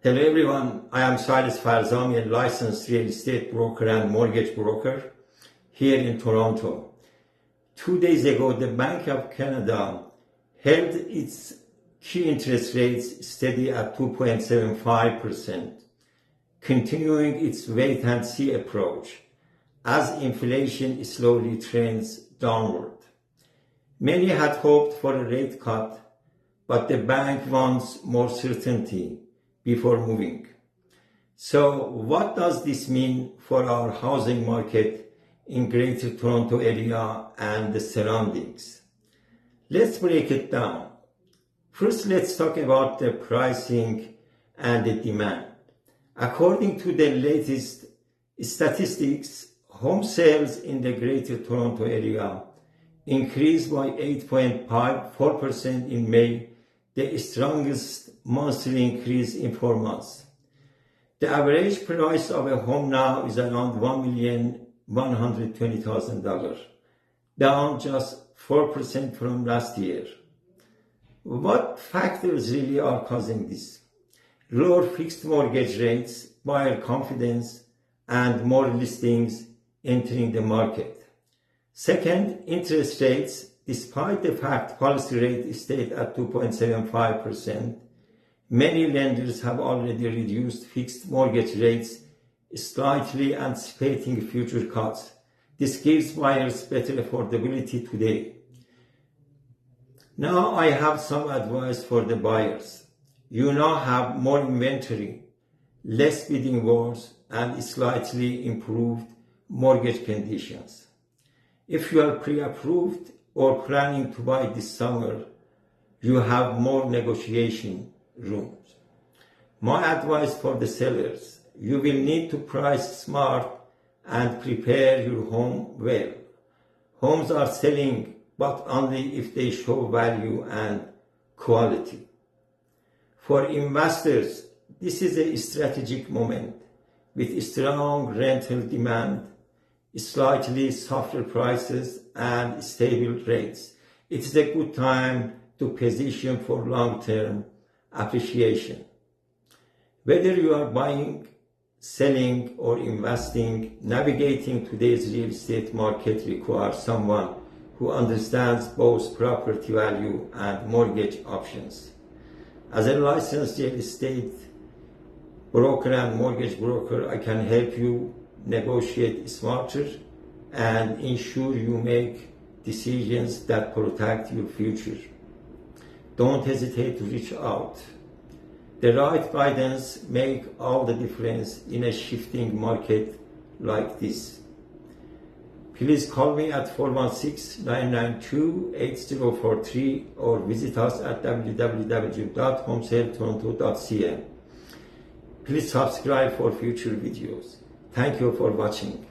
Hello everyone, I am Silas Farzami, a licensed real estate broker and mortgage broker here in Toronto. 2 days ago, the Bank of Canada held its key interest rates steady at 2.75%, continuing its wait-and-see approach as inflation slowly trends downward. Many had hoped for a rate cut, but the bank wants more certainty before moving. So what does this mean for our housing market in Greater Toronto area and the surroundings? Let's break it down. First, let's talk about the pricing and the demand. According to the latest statistics, home sales in the Greater Toronto area increased by 8.4% in May, the strongest monthly increase in 4 months. The average price of a home now is around $1,120,000, down just 4% from last year. What factors really are causing this? Lower fixed mortgage rates, buyer confidence, and more listings entering the market. Second, interest rates. Despite the fact policy rate stayed at 2.75%, many lenders have already reduced fixed mortgage rates slightly, anticipating future cuts. This gives buyers better affordability today. Now I have some advice for the buyers. You now have more inventory, less bidding wars, and slightly improved mortgage conditions. If you are pre-approved or planning to buy this summer, you have more negotiation rooms. My advice for the sellers: you will need to price smart and prepare your home well. Homes are selling, but only if they show value and quality. For investors, this is a strategic moment with strong rental demand, slightly softer prices, and stable rates. It is a good time to position for long-term appreciation. Whether you are buying, selling, or investing, navigating today's real estate market requires someone who understands both property value and mortgage options. As a licensed real estate broker and mortgage broker, I can help you negotiate smarter and ensure you make decisions that protect your future. Don't hesitate to reach out. The right guidance makes all the difference in a shifting market like this. Please call me at 416-992-8043 or visit us at www.homesaletoronto.ca. Please subscribe for future videos. Thank you for watching.